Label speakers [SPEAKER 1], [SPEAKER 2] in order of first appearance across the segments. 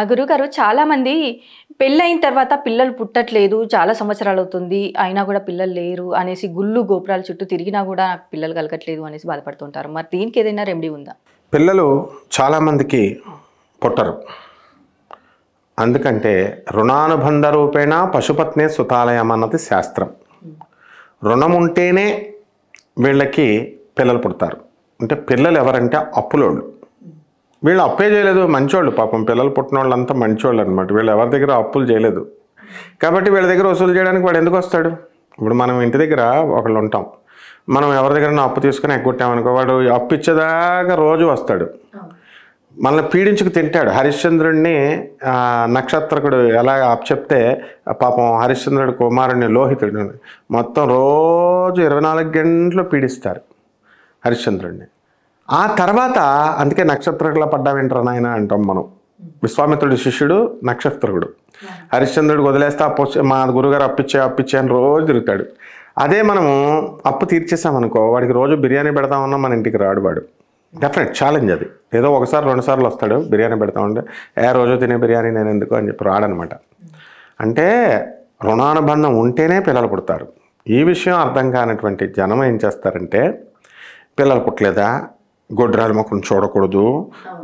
[SPEAKER 1] గురుగారు చాలామంది పెళ్ళైన తర్వాత పిల్లలు పుట్టట్లేదు, చాలా సంవత్సరాలవుతుంది. అయినా గూడా పిల్లలు లేరు అనేసి గుళ్ళు, గోపురాల చుట్టూ తిరిగినా గూడా నాకు పిల్లలు కలగట్లేదు అనేసి బాధపడుతుంటారు. మరి దీనికి ఏదైనా రెమెడీ ఉందా?
[SPEAKER 2] పిల్లలు చాలామందికి పుట్టరు. అందుకంటే రుణానుబంధ రూపేణ పశుపత్నే సుతాలయం అన్నది శాస్త్రం. రుణం ఉంటేనే వీళ్ళకి పిల్లలు పుడతారు. అంటే పిల్లలు ఎవరంటే అప్పులోళ్ళు. వీళ్ళు అప్పే చేయలేదు, మంచోళ్ళు. పాపం పిల్లలు పుట్టిన వాళ్ళంతా మంచోళ్ళు అనమాట. వీళ్ళు ఎవరి దగ్గర అప్పులు చేయలేదు. కాబట్టి వీళ్ళ దగ్గర వసూలు చేయడానికి వాడు ఎందుకు వస్తాడు? ఇప్పుడు మనం ఇంటి దగ్గర ఒకళ్ళు ఉంటాం, మనం ఎవరి దగ్గర అప్పు తీసుకుని ఎగ్గొట్టామనుకో, వాడు అప్పు ఇచ్చేదాకా రోజు వస్తాడు, మనల్ని పీడించుకు తింటాడు. హరిశ్చంద్రుడిని నక్షత్రకుడు ఎలా చెప్తే పాపం హరిశ్చంద్రుడి కుమారుడిని లోహితుడు మొత్తం రోజు 24 గంటలు పీడిస్తారు హరిశ్చంద్రుడిని. ఆ తర్వాత అందుకే నక్షత్రకులా పడ్డావేంట్రా నాయన అంటాం మనం. విశ్వామిత్రుడి శిష్యుడు నక్షత్రకుడు. హరిశ్చంద్రుడికి వదిలేస్తే మా గురుగారు అప్పిచ్చే అని రోజు తిరుగుతాడు. అదే మనము అప్పు తీర్చేసామనుకో, వాడికి రోజు బిర్యానీ పెడతామన్నా మన ఇంటికి రాడు వాడు. డెఫినెట్ ఛాలెంజ్ అది. ఏదో ఒకసారి 2 సార్లు వస్తాడు, బిర్యానీ పెడతామంటే రోజు తినే బిర్యానీ నేను ఎందుకు అని చెప్పి రాడనమాట. అంటే రుణానుబంధం ఉంటేనే పిల్లలు పుడతారు. ఈ విషయం అర్థం కానటువంటి జనం ఏం చేస్తారంటే, పిల్లలు పుట్టలేదా, గొడ్రాల ముఖం చూడకూడదు.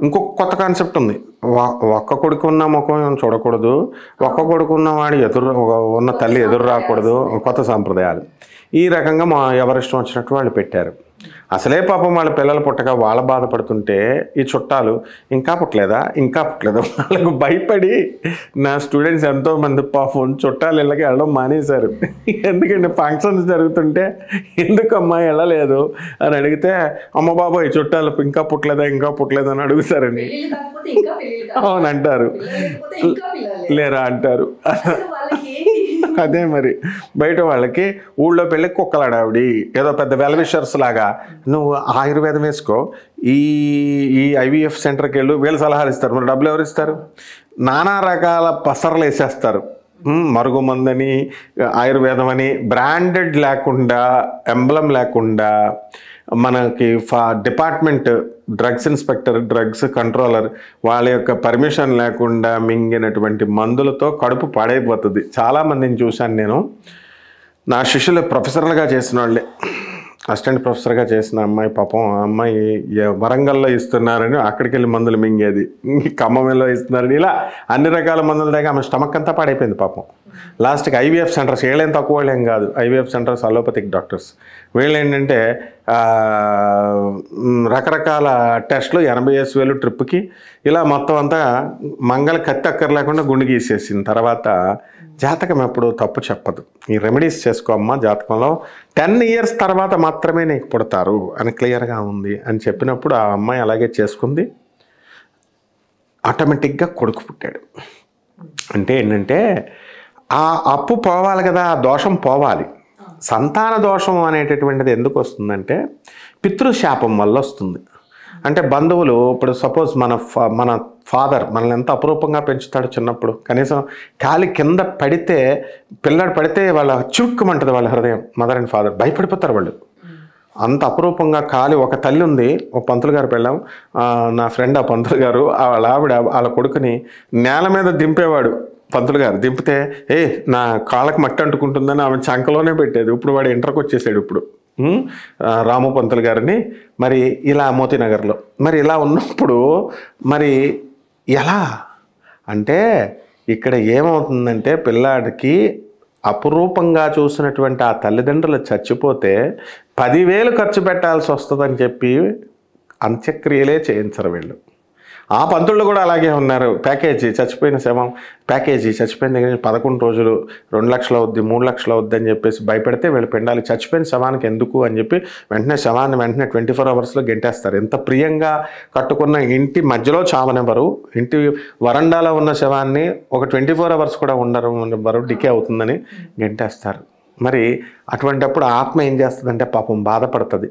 [SPEAKER 2] ఇంకొక కొత్త కాన్సెప్ట్ ఉంది, ఒక్క కొడుకు ఉన్న ముఖం చూడకూడదు, ఒక్క కొడుకు ఉన్నవాడు ఉన్న తల్లి ఎదురు రాకూడదు. కొత్త సాంప్రదాయాలు ఈ రకంగా ఎవరిష్టం వచ్చినట్టు వాళ్ళు పెట్టారు. అసలే పాపం వాళ్ళ పిల్లలు పుట్టక వాళ్ళ బాధపడుతుంటే ఈ చుట్టాలు ఇంకా పుట్టలేదా వాళ్ళకు భయపడి నా స్టూడెంట్స్ ఎంతోమంది పాపం చుట్టాలు ఇళ్ళకి వెళ్ళడం మానేశారు. ఎందుకంటే ఫంక్షన్స్ జరుగుతుంటే ఎందుకమ్మా వెళ్ళలేదు అని అడిగితే, అమ్మ బాబోయ్ చుట్టాలు ఇంకా పుట్టలేదా అని అడుగుతారండి. అవునంటారు, లేరా అంటారు. అదే మరి బయట వాళ్ళకి ఊళ్ళో పెళ్ళి కుక్కలాడావిడి ఏదో పెద్ద వెల్విషర్స్ లాగా, నువ్వు ఆయుర్వేదం వేసుకో, ఈ ఐవీఎఫ్ సెంటర్కి వెళ్ళు, వీళ్ళు సలహాలు ఇస్తారు. మరి డబ్బులు ఎవరు ఇస్తారు? నానా రకాల పసరలు వేసేస్తారు. మరుగుమందని, ఆయుర్వేదం అని బ్రాండెడ్ లేకుండా, ఎంబ్లం లేకుండా, మనకి department drugs inspector, drugs controller వాళ్ళ యొక్క పర్మిషన్ లేకుండా మింగినటువంటి మందులతో కడుపు పాడైపోతుంది. చాలామందిని చూశాను నేను. నా శిష్యులు ప్రొఫెసర్లుగా చేసిన వాళ్ళే, అసిస్టెంట్ ప్రొఫెసర్గా చేసిన అమ్మాయి పాపం, ఆ అమ్మాయి వరంగల్లో ఇస్తున్నారని అక్కడికి వెళ్ళి మందులు మింగేది, ఖమ్మంలో ఇస్తున్నారని, ఇలా అన్ని రకాల మందుల దగ్గర ఆమె స్టమక్ అంతా పాడైపోయింది పాపం. లాస్ట్కి ఐవీఎఫ్ సెంటర్స్, వీళ్ళేం తక్కువ వాళ్ళేం కాదు, ఐవీఎఫ్ సెంటర్స్ అలోపతిక్ డాక్టర్స్, వీళ్ళు ఏంటంటే రకరకాల టెస్టులు 80,000 ట్రిప్కి, ఇలా మొత్తం అంతా మంగళ కత్తి అక్కర్ లేకుండా గుండె గీసేసిన తర్వాత జాతకం ఎప్పుడు తప్పు చెప్పదు. ఈ రెమెడీస్ చేసుకో అమ్మ, జాతకంలో 10 years తర్వాత మాత్రమే నీకు పుడతారు అని క్లియర్గా ఉంది అని చెప్పినప్పుడు ఆ అమ్మాయి అలాగే చేసుకుంది. ఆటోమేటిక్గా కొడుకు పుట్టాడు. అంటే ఏంటంటే ఆ అప్పు పోవాలి కదా, ఆ దోషం పోవాలి. సంతాన దోషం అనేటటువంటిది ఎందుకు వస్తుందంటే పితృశాపం వల్ల వస్తుంది. అంటే బంధువులు, ఇప్పుడు సపోజ్ మన ఫాదర్ మనల్ని ఎంత అపురూపంగా పెంచుతాడు చిన్నప్పుడు, కనీసం కాలి కింద పడితే, పిల్లాడు పడితే వాళ్ళ చిరుక్కుమంటుంది వాళ్ళ హృదయం. మదర్ అండ్ ఫాదర్ భయపడిపోతారు వాళ్ళు, అంత అపురూపంగా కాలి. ఒక తల్లి ఉంది, ఒక పంతులు గారు పెళ్ళాం, నా ఫ్రెండ్ ఆ పంతులు గారు, వాళ్ళ ఆవిడ వాళ్ళ కొడుకుని నేల మీద దింపేవాడు. పంతులు గారు దింపితే నా కాళ్ళకి మట్టి అంటుకుంటుందని ఆమె చంకలోనే పెట్టేది. ఇప్పుడు వాడు ఇంటర్కి వచ్చేసాడు ఇప్పుడు, రాము పంతులు గారిని. మరి ఇలా మోతీనగర్లో, మరి ఇలా ఉన్నప్పుడు మరి ఎలా అంటే ఇక్కడ ఏమవుతుందంటే, పిల్లాడికి అపురూపంగా చూసినటువంటి ఆ తల్లిదండ్రులు చచ్చిపోతే 10,000 ఖర్చు పెట్టాల్సి వస్తుందని చెప్పి అంత్యక్రియలే చేయించరు వీళ్ళు. ఆ పంతుళ్ళు కూడా అలాగే ఉన్నారు. ప్యాకేజీ చచ్చిపోయిన శవం, ప్యాకేజీ చచ్చిపోయిన దగ్గర 11 రోజులు 2 లక్షలు అవుద్ది, 3 లక్షలు అవుద్ది అని చెప్పేసి భయపెడితే వీళ్ళు పెండాలి. చచ్చిపోయిన శవానికి ఎందుకు అని చెప్పి వెంటనే శవాన్ని 24 hours గెంటేస్తారు. ఎంత ప్రియంగా కట్టుకున్న ఇంటి మధ్యలో చావనివ్వరు. ఇంటి వరండాలో ఉన్న శవాన్ని ఒక 24 hours కూడా ఉండరు, డికే అవుతుందని గెంటేస్తారు. మరి అటువంటిప్పుడు ఆత్మ ఏం చేస్తుందంటే పాపం బాధపడుతుంది,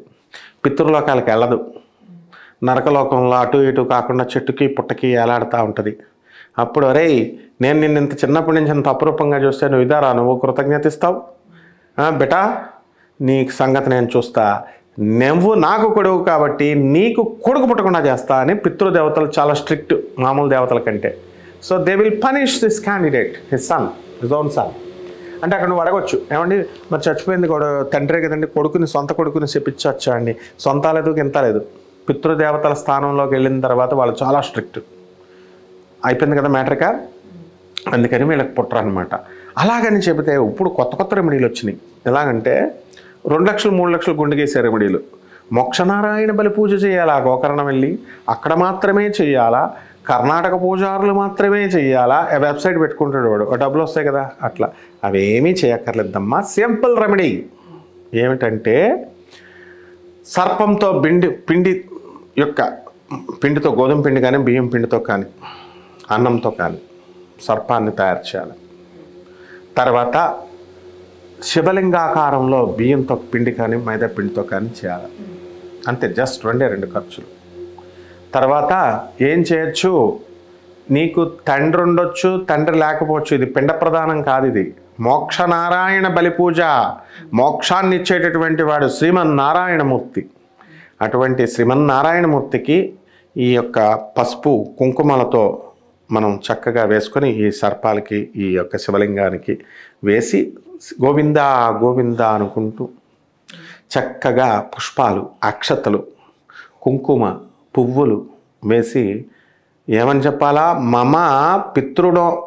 [SPEAKER 2] పితృలోకాలకు వెళ్ళదు, నరకలోకంలో అటు ఇటు కాకుండా చెట్టుకి పుట్టకి ఏలాడుతూ ఉంటుంది. అప్పుడు అరే నేను నిన్ను ఇంత చిన్నప్పటి నుంచి అంత అపురూపంగా చూస్తే నువ్వు ఇదారా, నువ్వు కృతజ్ఞత ఇస్తావు బెటా, నీ సంగతి నేను చూస్తా, నువ్వు నాకు కొడుకు కాబట్టి నీకు కొడుకు పుట్టకుండా చేస్తా అని పితృదేవతలు చాలా స్ట్రిక్ట్ మామూలు దేవతల కంటే. So they will punish this candidate his own son. అంటే అక్కడ నువ్వు అడగొచ్చు, ఏమండి మరి చచ్చిపోయింది కూడా తండ్రే కదండి, సొంత కొడుకుని చెప్పించవచ్చా అండి? సొంత లేదు గింత లేదు. పితృదేవతల స్థానంలోకి వెళ్ళిన తర్వాత వాళ్ళు చాలా స్ట్రిక్ట్ అయిపోయింది కదా మ్యాటర్గా, అందుకని వీళ్ళకి పుట్టరు అనమాట. అలాగని చెబితే ఇప్పుడు కొత్త రెమెడీలు వచ్చినాయి. ఎలాగంటే 2 లక్షలు 3 లక్షలు గుండెగేసే రెమెడీలు. మోక్షనారాయణ బలి పూజ చేయాలా గోకర్ణం వెళ్ళి, అక్కడ మాత్రమే చేయాలా, కర్ణాటక పూజారులు మాత్రమే చేయాలా, వెబ్సైట్ పెట్టుకుంటాడు వాడు, డబ్బులు వస్తాయి కదా అట్లా. అవేమీ చేయక్కర్లేదమ్మా. సింపుల్ రెమెడీ ఏమిటంటే సర్పంతో పిండి యొక్క పిండితో, గోధుమ పిండి కానీ బియ్యం పిండితో కానీ అన్నంతో కానీ సర్పాన్ని తయారు చేయాలి. తర్వాత శివలింగాకారంలో బియ్యంతో పిండి కానీ మైదా పిండితో కానీ చేయాలి. అంతే, జస్ట్ 2 ఖర్చులు. తర్వాత ఏం చేయొచ్చు, నీకు తండ్రి ఉండొచ్చు, తండ్రి లేకపోవచ్చు, ఇది పిండ ప్రదానం కాదు, ఇది మోక్షనారాయణ బలి పూజ. మోక్షాన్ని ఇచ్చేటటువంటి వాడు శ్రీమన్నారాయణమూర్తి. అటువంటి శ్రీమన్నారాయణమూర్తికి ఈ యొక్క పసుపు కుంకుమలతో మనం చక్కగా వేసుకొని ఈ సర్పాలకి ఈ యొక్క శివలింగానికి వేసి గోవిందా గోవిందా అనుకుంటూ చక్కగా పుష్పాలు, అక్షతలు, కుంకుమ, పువ్వులు వేసి ఏమని చెప్పాలా, మమ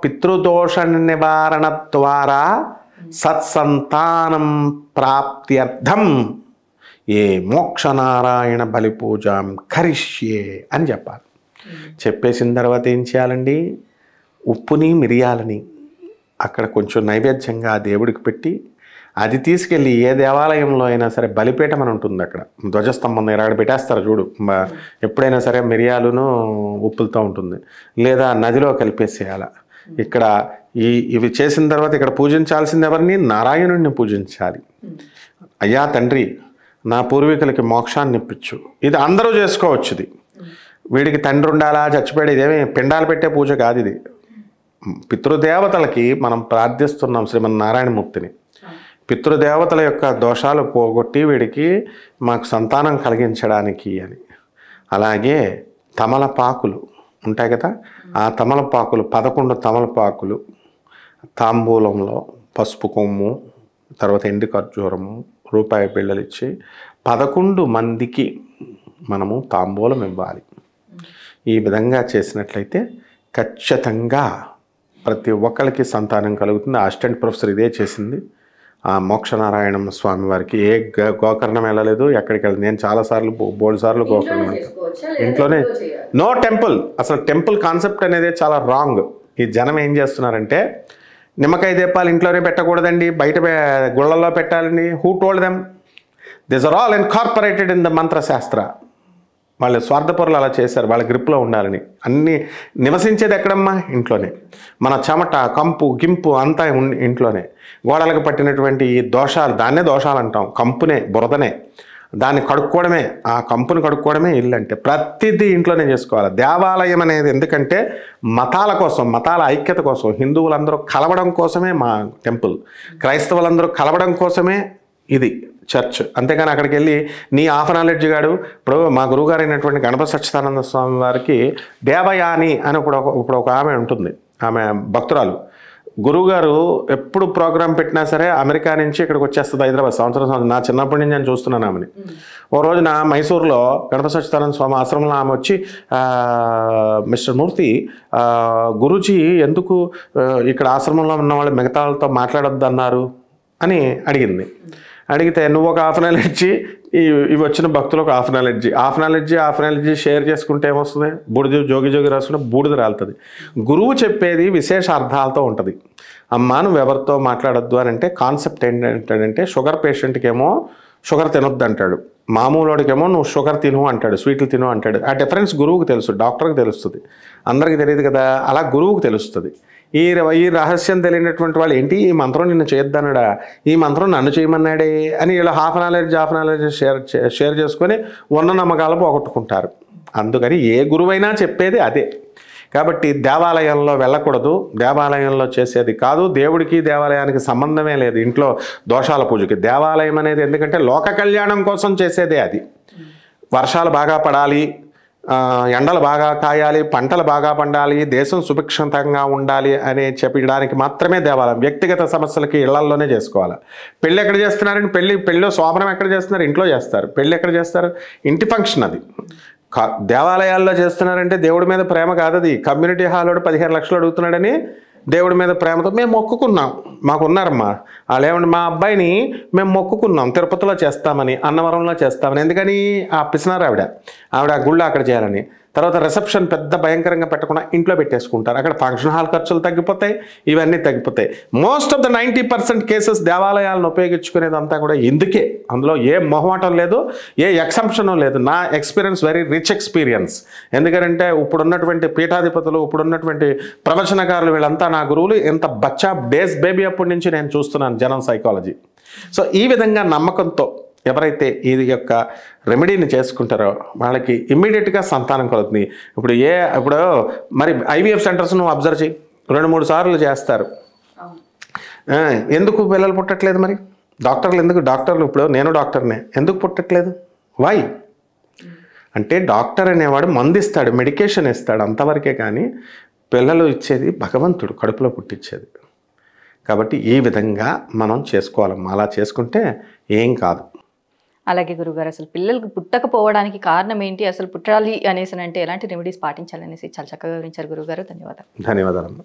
[SPEAKER 2] పితృదోష నివారణ ద్వారా సత్సంతానం ప్రాప్త్యర్థం ఏ మోక్షనారాయణ బలి పూజాం కరిష్యే అని చెప్పాలి. చెప్పేసిన తర్వాత ఏం చేయాలండి, ఉప్పుని మిరియాలని అక్కడ కొంచెం నైవేద్యంగా దేవుడికి పెట్టి అది తీసుకెళ్ళి ఏ దేవాలయంలో అయినా సరే బలిపీఠం అని ఉంటుంది, అక్కడ ధ్వజస్తంభం దగ్గర అక్కడ పెట్టేస్తారు చూడు, ఎప్పుడైనా సరే మిరియాలును ఉప్పులతో ఉంటుంది, లేదా నదిలో కలిపేసేయాల. ఇక్కడ ఇవి చేసిన తర్వాత ఇక్కడ పూజించాల్సింది ఎవరిని, నారాయణుడిని పూజించాలి. అయ్యా తండ్రి నా పూర్వీకులకి మోక్షాన్ని ఇప్పించు. ఇది అందరూ చేసుకోవచ్చు. ఇది వీడికి తండ్రి ఉండాలా, చచ్చిపోయాడు, ఇదేమి పిండాలు పెట్టే పూజ కాదు. ఇది పితృదేవతలకి మనం ప్రార్థిస్తున్నాం శ్రీమన్నారాయణమూర్తిని. పితృదేవతల యొక్క దోషాలు పోగొట్టి వీడికి మాకు సంతానం కలిగించడానికి అని. అలాగే తమలపాకులు ఉంటాయి కదా, ఆ తమలపాకులు 11 తమలపాకులు తాంబూలంలో పసుపు కొమ్ము, తర్వాత ఎండు ఖర్జూరము, రూపాయి బిళ్ళలు ఇచ్చి 11 మందికి మనము తాంబూలం ఇవ్వాలి. ఈ విధంగా చేసినట్లయితే ఖచ్చితంగా ప్రతి ఒక్కరికి సంతానం కలుగుతుంది. అసిస్టెంట్ ప్రొఫెసర్ ఇదే చేసింది. ఆ మోక్షనారాయణ స్వామి వారికి ఏ గోకర్ణం వెళ్ళలేదు, ఎక్కడికి వెళ్ళదు. నేను చాలాసార్లు బోల్డ్ సార్లు గోకర్ణం ఇంట్లోనే, నో టెంపుల్. అసలు టెంపుల్ కాన్సెప్ట్ అనేది చాలా రాంగ్. ఈ జనం ఏం చేస్తున్నారంటే నిమ్మకాయ దీపాలు ఇంట్లోనే పెట్టకూడదండి, బయట గుళ్ళల్లో పెట్టాలండి. Who told them? This are all incorporated in the Mantrashastra. వాళ్ళు స్వార్థపరులు అలా చేశారు, వాళ్ళ గ్రిప్లో ఉండాలని. అన్నీ నివసించేది ఎక్కడమ్మా? ఇంట్లోనే. మన చెమట, కంపు, గింపు అంతా ఇంట్లోనే. గోడలకు పట్టినటువంటి ఈ దోషాలు, దాన్నే దోషాలు అంటాం, కంపునే, బురదనే, దాన్ని కడుక్కోవడమే, ఆ కంపుని కడుక్కోవడమే ఇల్లు అంటే. ప్రతిదీ ఇంట్లోనే చేసుకోవాలి. దేవాలయం అనేది ఎందుకంటే మతాల కోసం, మతాల ఐక్యత కోసం, హిందువులందరూ కలవడం కోసమే మా టెంపుల్, క్రైస్తవులందరూ కలవడం కోసమే ఇది చర్చ్. అంతేగాని అక్కడికి వెళ్ళి నీ హాఫ్ నాలెడ్జ్ గాడు. ఇప్పుడు మా గురువుగారు అయినటువంటి గణపతి సచ్చిదానంద స్వామి వారికి దేవయాని అని ఇప్పుడు ఒక ఆమె ఉంటుంది, ఆమె భక్తురాలు. గురువుగారు ఎప్పుడు ప్రోగ్రాం పెట్టినా సరే అమెరికా నుంచి ఇక్కడికి వచ్చేస్తుంది, హైదరాబాద్. సంవత్సరం నా చిన్నప్పటి నుంచి నేను చూస్తున్నాను ఆమెని. ఓ రోజున మైసూరులో గణపతి సచ్చిదానంద స్వామి ఆశ్రమంలో ఆమె వచ్చి, మిస్టర్ మూర్తి, గురూజీ ఎందుకు ఇక్కడ ఆశ్రమంలో ఉన్న వాళ్ళు మిగతా వాళ్ళతో మాట్లాడొద్దు అన్నారు అని అడిగింది. అడిగితే నువ్వు ఒక హాఫ్ నాలెడ్జి, ఇవి వచ్చిన భక్తులు ఒక హాఫ్ నాలెడ్జి షేర్ చేసుకుంటే ఏమొస్తుంది? బూడిద జోగి రాసుకుంటే బూడిద రాలుతుంది. గురువు చెప్పేది విశేష అర్థాలతో ఉంటుంది. అమ్మా నువ్వు ఎవరితో మాట్లాడొద్దు అని అంటే కాన్సెప్ట్ ఏంటంటే, షుగర్ పేషెంట్కి ఏమో షుగర్ తినొద్దు అంటాడు, మామూలుడికేమో నువ్వు షుగర్ తిను అంటాడు, స్వీట్లు తిను అంటాడు. ఆ డిఫరెన్స్ గురువుకు తెలుసు, డాక్టర్కి తెలుస్తుంది, అందరికీ తెలియదు కదా. అలా గురువుకు తెలుస్తుంది. ఈ రహస్యం తెలియనటువంటి వాళ్ళు ఏంటి ఈ మంత్రం నిన్ను చేయొద్దన్నాడా, ఈ మంత్రం నన్ను చేయమన్నాడే అని వీళ్ళు హాఫ్ నాలెడ్జ్ షేర్ చేసుకొని ఉన్న నమ్మకాలు పోగొట్టుకుంటారు. అందుకని ఏ గురువైనా చెప్పేది అదే. కాబట్టి దేవాలయంలో వెళ్ళకూడదు, దేవాలయంలో చేసేది కాదు. దేవుడికి దేవాలయానికి సంబంధమే లేదు. ఇంట్లో దోషాల పూజకి దేవాలయం అనేది ఎందుకంటే లోక కళ్యాణం కోసం చేసేదే అది. వర్షాలు బాగా పడాలి, ఎండలు బాగా కాయాలి, పంటలు బాగా పండాలి, దేశం సుభిక్షంతంగా ఉండాలి అని చెప్పడానికి మాత్రమే దేవాలయం. వ్యక్తిగత సమస్యలకి ఇళ్లల్లోనే చేసుకోవాలి. పెళ్ళి ఎక్కడ చేస్తున్నారంటే పెళ్ళిలో శోభనం ఎక్కడ చేస్తున్నారు? ఇంట్లో చేస్తారు. పెళ్ళి ఎక్కడ చేస్తారు? ఇంటి ఫంక్షన్ అది. దేవాలయాల్లో చేస్తున్నారంటే దేవుడి మీద ప్రేమ కాదు అది. కమ్యూనిటీ హాల్ 15 లక్షలు అడుగుతున్నాడని దేవుడి మీద ప్రేమతో మేము మొక్కుకున్నాం. మాకున్నారమ్మా వాళ్ళు ఏమంటే మా అబ్బాయిని మేము మొక్కుకున్నాం తిరుపతిలో చేస్తామని, అన్నవరంలో చేస్తామని. ఎందుకని ఆ పిసినారు ఆవిడ గుళ్ళో అక్కడ చేయాలని. తర్వాత రిసెప్షన్ పెద్ద భయంకరంగా పెట్టకుండా ఇంట్లో పెట్టేసుకుంటారు. అక్కడ ఫంక్షన్ హాల్ ఖర్చులు తగ్గిపోతాయి, ఇవన్నీ తగ్గిపోతాయి. మోస్ట్ ఆఫ్ ద 90% కేసెస్ దేవాలయాలను ఉపయోగించుకునేదంతా కూడా ఎందుకే. అందులో ఏ మొహమాటం లేదు, ఏ ఎక్సంప్షన్ లేదు. నా ఎక్స్పీరియన్స్ వెరీ రిచ్ ఎక్స్పీరియన్స్. ఎందుకంటే ఇప్పుడున్నటువంటి పీఠాధిపతులు, ఇప్పుడున్నటువంటి ప్రవచనకారులు వీళ్ళంతా నా గురువులు. ఎంత బచ్చా డేస్ బేబీ అప్పటి నుంచి నేను చూస్తున్నాను జనం సైకాలజీ. సో ఈ విధంగా నమ్మకంతో ఎవరైతే ఈ యొక్క రెమెడీని చేసుకుంటారో వాళ్ళకి ఇమ్మీడియట్గా సంతానం కలుగుతుంది. ఇప్పుడు మరి ఐవీఎఫ్ సెంటర్స్ నువ్వు అబ్జర్వ్ చేయి, 2-3 సార్లు చేస్తారు. ఎందుకు పిల్లలు పుట్టట్లేదు? మరి డాక్టర్లు ఇప్పుడు నేను డాక్టర్నే, ఎందుకు పుట్టట్లేదు? వై అంటే డాక్టర్ అనేవాడు మందు ఇస్తాడు, మెడికేషన్ ఇస్తాడు, అంతవరకే. కానీ పిల్లలు ఇచ్చేది భగవంతుడు, కడుపులో పుట్టించేది. కాబట్టి ఈ విధంగా మనం చేసుకోవాలమ్మా. అలా చేసుకుంటే ఏం కాదు.
[SPEAKER 1] అలాగే గురుగారు, అసలు పిల్లలకు పుట్టకపోవడానికి కారణం ఏంటి, అసలు పుట్టాలి అనేసి అంటే ఎలాంటి రెమెడీస్ పాటించాలనేసి చాలా చక్కగా వివరించారు గురుగారు. ధన్యవాదాలు.
[SPEAKER 2] ధన్యవాదాలమ్మా.